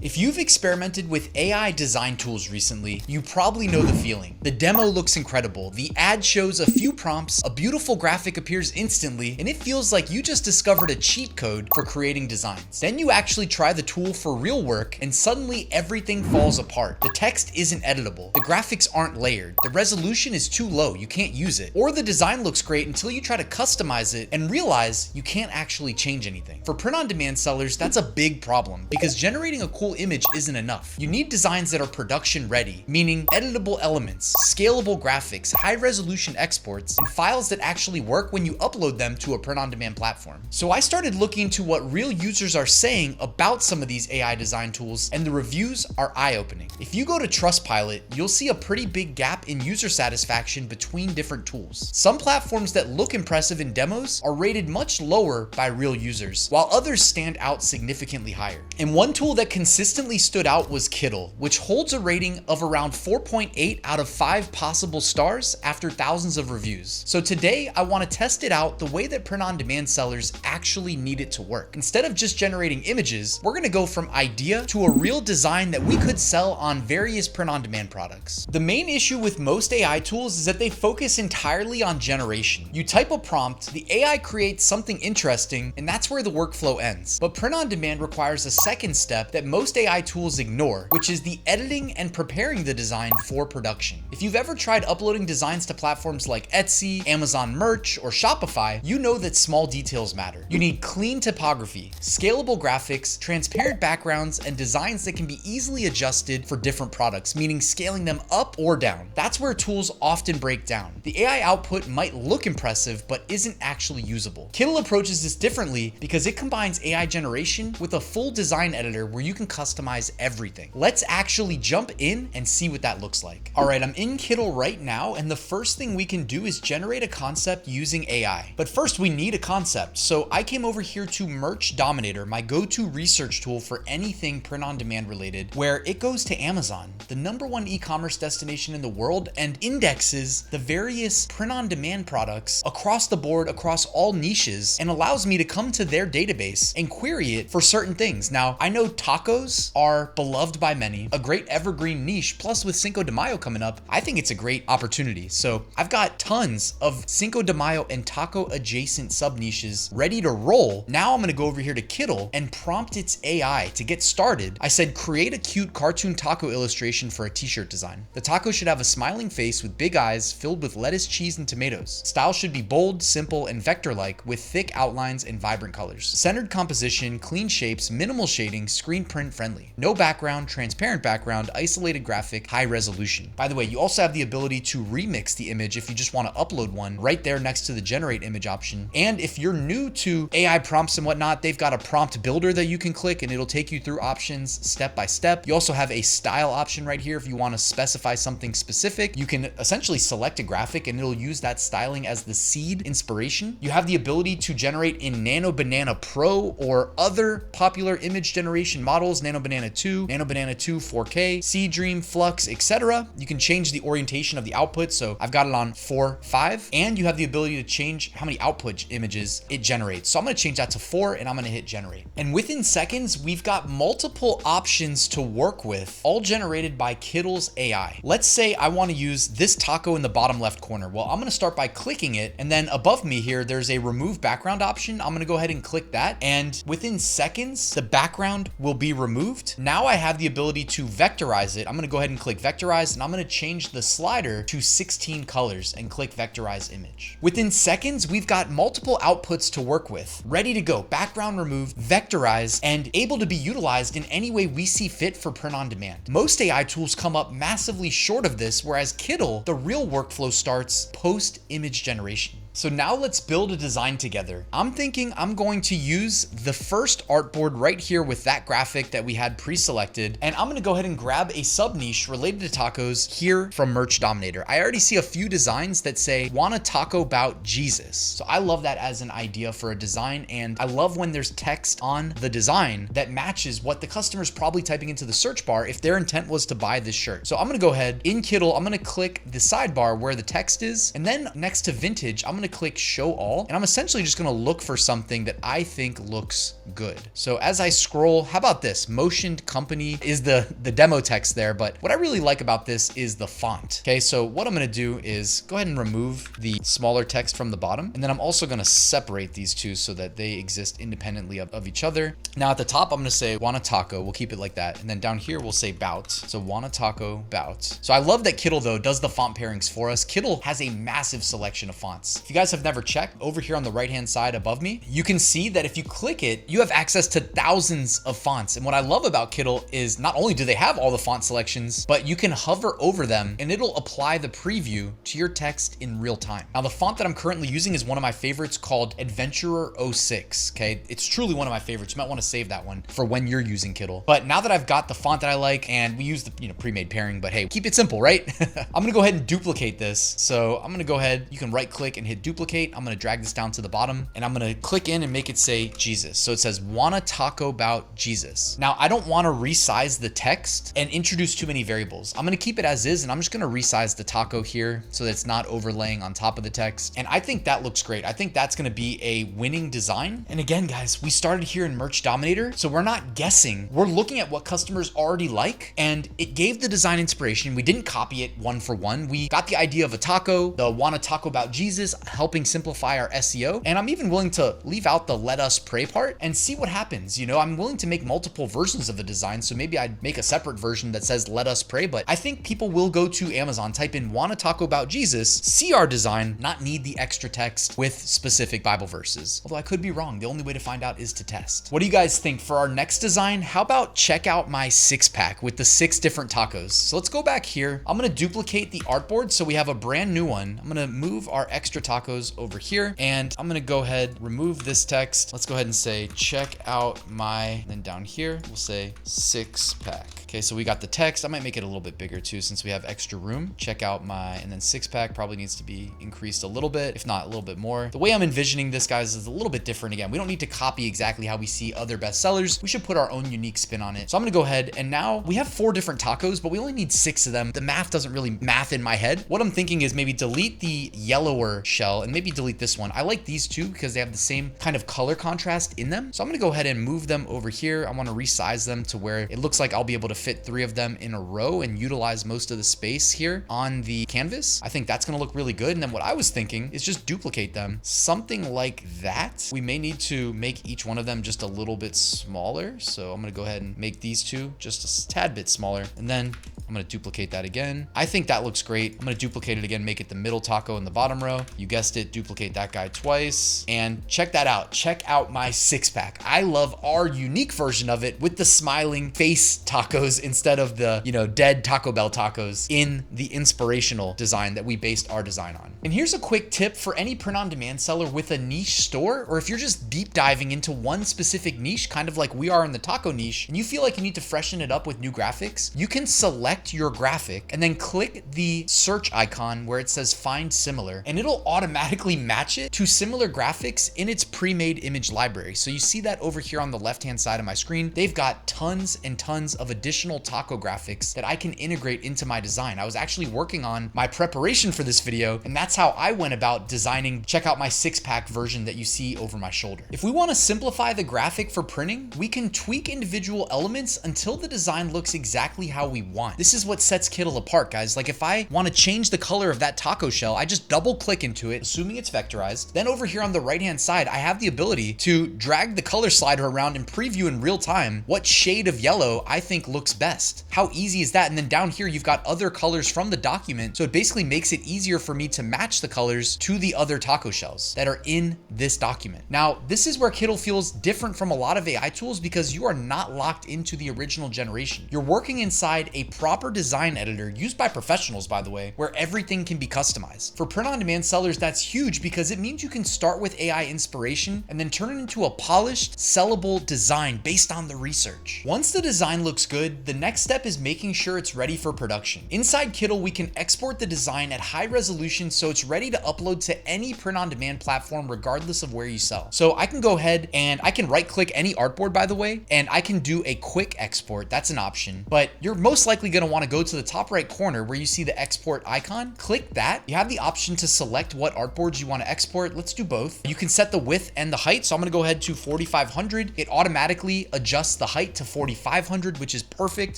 If you've experimented with AI design tools recently, you probably know the feeling. The demo looks incredible, the ad shows a few prompts, a beautiful graphic appears instantly, and it feels like you just discovered a cheat code for creating designs. Then you actually try the tool for real work, and suddenly everything falls apart. The text isn't editable, the graphics aren't layered, the resolution is too low, you can't use it, or the design looks great until you try to customize it and realize you can't actually change anything. For print-on-demand sellers, that's a big problem, because generating a cool image isn't enough. You need designs that are production ready, meaning editable elements, scalable graphics, high resolution exports, and files that actually work when you upload them to a print-on-demand platform. So I started looking into what real users are saying about some of these AI design tools, and the reviews are eye-opening. If you go to Trustpilot, you'll see a pretty big gap in user satisfaction between different tools. Some platforms that look impressive in demos are rated much lower by real users, while others stand out significantly higher. And one tool that consistently stood out was Kittl, which holds a rating of around 4.8 out of 5 possible stars after thousands of reviews. So today I want to test it out the way that print-on-demand sellers actually need it to work. Instead of just generating images, we're going to go from idea to a real design that we could sell on various print-on-demand products. The main issue with most AI tools is that they focus entirely on generation. You type a prompt, the AI creates something interesting, and that's where the workflow ends. But print-on-demand requires a second step that most AI tools ignore, which is the editing and preparing the design for production. If you've ever tried uploading designs to platforms like Etsy, Amazon Merch, or Shopify, you know that small details matter. You need clean typography, scalable graphics, transparent backgrounds, and designs that can be easily adjusted for different products, meaning scaling them up or down. That's where tools often break down. The AI output might look impressive, but isn't actually usable. Kittl approaches this differently because it combines AI generation with a full design editor where you can customize everything. Let's actually jump in and see what that looks like. All right, I'm in Kittl right now, and the first thing we can do is generate a concept using AI. But first we need a concept. So I came over here to Merch Dominator, my go-to research tool for anything print-on-demand related, where it goes to Amazon, the #1 e-commerce destination in the world, and indexes the various print-on-demand products across the board, across all niches, and allows me to come to their database and query it for certain things. Now, I know tacos are beloved by many, a great evergreen niche, plus with Cinco de Mayo coming up, I think it's a great opportunity. So I've got tons of Cinco de Mayo and taco adjacent sub niches ready to roll. Now I'm gonna go over here to Kittl and prompt its AI to get started. I said, create a cute cartoon taco illustration for a t-shirt design. The taco should have a smiling face with big eyes filled with lettuce, cheese, and tomatoes. Style should be bold, simple, and vector-like with thick outlines and vibrant colors. Centered composition, clean shapes, minimal shading, screen print friendly. No background, transparent background, isolated graphic, high resolution. By the way, you also have the ability to remix the image if you just want to upload one right there next to the generate image option. And if you're new to AI prompts and whatnot, they've got a prompt builder that you can click and it'll take you through options step by step. You also have a style option right here if you want to specify something specific. You can essentially select a graphic and it'll use that styling as the seed inspiration. You have the ability to generate in Nano Banana Pro or other popular image generation models, Nano Banana 2, Nano Banana 2 4K, Seedream, Flux, etc. You can change the orientation of the output, so I've got it on 4.5, and you have the ability to change how many output images it generates. So I'm gonna change that to 4 and I'm gonna hit generate. And within seconds, we've got multiple options to work with, all generated by Kittl's AI. Let's say I wanna use this taco in the bottom left corner. Well, I'm gonna start by clicking it, and then above me here, there's a remove background option. I'm gonna go ahead and click that, and within seconds, the background will be removed. Now I have the ability to vectorize it. I'm gonna go ahead and click vectorize, and I'm gonna change the slider to 16 colors and click vectorize image. Within seconds, we've got multiple outputs to work with, ready to go, background removed, vectorized, and able to be utilized in any way we see fit for print on demand. Most AI tools come up massively short of this, whereas Kittl, the real workflow starts post image generation. So now let's build a design together. I'm thinking I'm going to use the first artboard right here with that graphic that we had pre-selected, and I'm gonna go ahead and grab a sub niche related to tacos here from Merch Dominator. I already see a few designs that say, want a taco about Jesus. So I love that as an idea for a design, and I love when there's text on the design that matches what the customer's probably typing into the search bar if their intent was to buy this shirt. So I'm gonna go ahead in Kittl, I'm gonna click the sidebar where the text is, and then next to vintage, I'm gonna to click show all, and I'm essentially just gonna look for something that I think looks good. So as I scroll, how about this? Motioned company is the demo text there, but what I really like about this is the font. Okay, so what I'm gonna do is go ahead and remove the smaller text from the bottom, and then I'm also gonna separate these two so that they exist independently of each other. Now at the top, I'm gonna say wanna taco, we'll keep it like that, and then down here we'll say bout. So wanna taco bout. So I love that Kittl though does the font pairings for us. Kittl has a massive selection of fonts. If you guys have never checked, over here on the right hand side above me, you can see that if you click it, you have access to thousands of fonts. And what I love about Kittl is not only do they have all the font selections, but you can hover over them and it'll apply the preview to your text in real time. Now the font that I'm currently using is one of my favorites called Adventurer 06. Okay, it's truly one of my favorites. You might want to save that one for when you're using Kittl. But now that I've got the font that I like, and we use the pre-made pairing, but hey, keep it simple, right? I'm gonna go ahead and duplicate this. So I'm gonna go ahead, you can right click and hit duplicate. I'm gonna drag this down to the bottom and I'm gonna click in and make it say Jesus. So it says wanna taco about Jesus. Now I don't wanna resize the text and introduce too many variables. I'm gonna keep it as is, and I'm just gonna resize the taco here so that it's not overlaying on top of the text. And I think that looks great. I think that's gonna be a winning design. And again, guys, we started here in Merch Dominator, so we're not guessing. We're looking at what customers already like, and it gave the design inspiration. We didn't copy it one for one. We got the idea of a taco, the wanna taco about Jesus, helping simplify our SEO. And I'm even willing to leave out the let us pray part and see what happens. You know, I'm willing to make multiple versions of the design. So maybe I'd make a separate version that says let us pray, but I think people will go to Amazon, type in wanna taco about Jesus, see our design, not need the extra text with specific Bible verses. Although I could be wrong. The only way to find out is to test. What do you guys think for our next design? How about check out my 6-pack with the 6 different tacos? So let's go back here. I'm gonna duplicate the artboard so we have a brand new one. I'm gonna move our extra tacos over here, and I'm gonna go ahead, remove this text. Let's go ahead and say check out my, and then down here we'll say 6-pack. Okay, so we got the text. I might make it a little bit bigger too since we have extra room. Check out my, and then 6-pack probably needs to be increased a little bit, if not a little bit more. The way I'm envisioning this, guys, is a little bit different. Again, we don't need to copy exactly how we see other bestsellers. We should put our own unique spin on it. So I'm gonna go ahead, and now we have 4 different tacos, but we only need 6 of them. The math doesn't really math in my head. What I'm thinking is maybe delete the yellower shell and maybe delete this one. I like these two because they have the same kind of color contrast in them. So I'm gonna go ahead and move them over here. I wanna resize them to where it looks like I'll be able to fit 3 of them in a row and utilize most of the space here on the canvas. I think that's gonna look really good. And then what I was thinking is just duplicate them. Something like that. We may need to make each one of them just a little bit smaller. So I'm gonna go ahead and make these two just a tad bit smaller. And then I'm gonna duplicate that again. I think that looks great. I'm gonna duplicate it again, make it the middle taco in the bottom row. You guessed it, duplicate that guy twice. And check that out. Check out my 6-pack. I love our unique version of it with the smiling face tacos instead of the, dead Taco Bell tacos in the inspirational design that we based our design on. And here's a quick tip for any print-on-demand seller with a niche store, or if you're just deep diving into one specific niche, kind of like we are in the taco niche, and you feel like you need to freshen it up with new graphics, you can select your graphic and then click the search icon where it says find similar, and it'll automatically match it to similar graphics in its pre-made image library. So you see that over here on the left-hand side of my screen. They've got tons and tons of additional taco graphics that I can integrate into my design. I was actually working on my preparation for this video, and that's how I went about designing. Check out my 6-pack version that you see over my shoulder. If we want to simplify the graphic for printing, we can tweak individual elements until the design looks exactly how we want. This is what sets Kittl apart, guys. Like if I want to change the color of that taco shell, I just double click into it, assuming it's vectorized. Then over here on the right-hand side, I have the ability to drag the color slider around and preview in real time what shade of yellow I think looks best. How easy is that? And then down here, you've got other colors from the document. So it basically makes it easier for me to match the colors to the other taco shells that are in this document. Now, this is where Kittl feels different from a lot of AI tools because you are not locked into the original generation. You're working inside a proper design editor used by professionals, by the way, where everything can be customized. For print-on-demand sellers, that's huge because it means you can start with AI inspiration and then turn it into a polished, sellable design based on the research. Once the design looks good, the next step is making sure it's ready for production. Inside Kittl, we can export the design at high resolution so it's ready to upload to any print-on-demand platform regardless of where you sell. So I can go ahead and I can right-click any artboard, by the way, and I can do a quick export. That's an option, but you're most likely going to to want to go to the top right corner where you see the export icon. Click that. You have the option to select what artboards you want to export. Let's do both. You can set the width and the height. So I'm going to go ahead to 4,500. It automatically adjusts the height to 4,500, which is perfect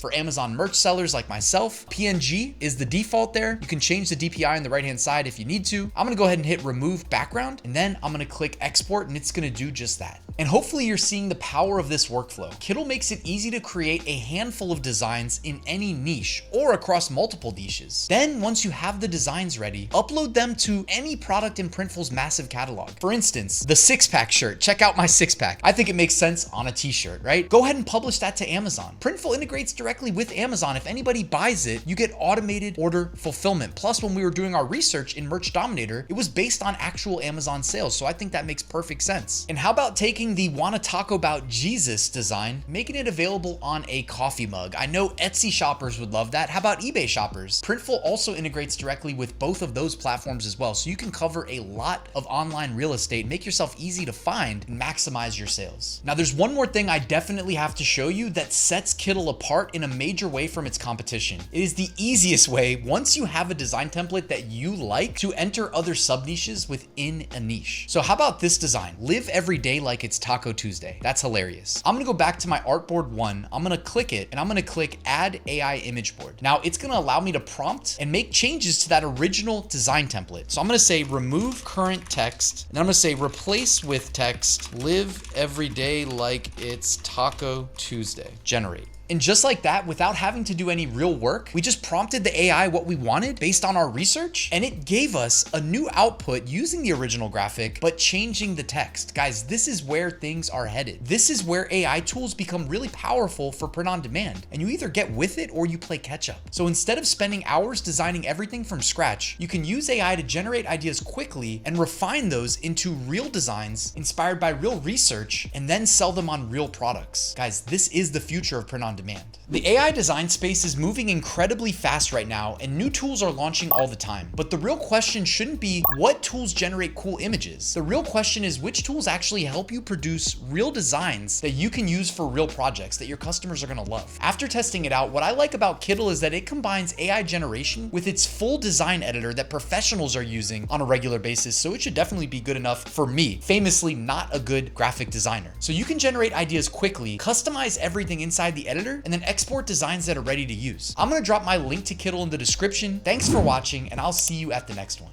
for Amazon merch sellers like myself. PNG is the default there. You can change the DPI on the right-hand side if you need to. I'm going to go ahead and hit remove background, and then I'm going to click export, and it's going to do just that. And hopefully you're seeing the power of this workflow. Kittl makes it easy to create a handful of designs in any niche or across multiple niches. Then once you have the designs ready, upload them to any product in Printful's massive catalog. For instance, the six-pack shirt. Check out my six-pack. I think it makes sense on a t-shirt, right? Go ahead and publish that to Amazon. Printful integrates directly with Amazon. If anybody buys it, you get automated order fulfillment. Plus, when we were doing our research in Merch Dominator, it was based on actual Amazon sales. So I think that makes perfect sense. And how about taking the "Wanna Talk About Jesus" design, making it available on a coffee mug? I know Etsy shoppers would love that. How about eBay shoppers? Printful also integrates directly with both of those platforms as well. So you can cover a lot of online real estate, make yourself easy to find, and maximize your sales. Now, there's one more thing I definitely have to show you that sets Kittl apart in a major way from its competition. It is the easiest way, once you have a design template that you like, to enter other sub niches within a niche. So how about this design? Live every day like it's Taco Tuesday. That's hilarious. I'm gonna go back to my artboard 1. I'm gonna click it, and I'm gonna click add AI image board. Now it's gonna allow me to prompt and make changes to that original design template. So I'm gonna say remove current text, and I'm gonna say replace with text, live every day like it's Taco Tuesday. Generate. And just like that, without having to do any real work, we just prompted the AI what we wanted based on our research, and it gave us a new output using the original graphic, but changing the text. Guys, this is where things are headed. This is where AI tools become really powerful for print on demand, and you either get with it or you play catch up. So instead of spending hours designing everything from scratch, you can use AI to generate ideas quickly and refine those into real designs inspired by real research, and then sell them on real products. Guys, this is the future of print on demand. The AI design space is moving incredibly fast right now, and new tools are launching all the time. But the real question shouldn't be what tools generate cool images. The real question is which tools actually help you produce real designs that you can use for real projects that your customers are gonna love. After testing it out, what I like about Kittl is that it combines AI generation with its full design editor that professionals are using on a regular basis, so it should definitely be good enough for me, famously not a good graphic designer. So you can generate ideas quickly, customize everything inside the editor, and then export designs that are ready to use. I'm gonna drop my link to Kittl in the description. Thanks for watching, and I'll see you at the next one.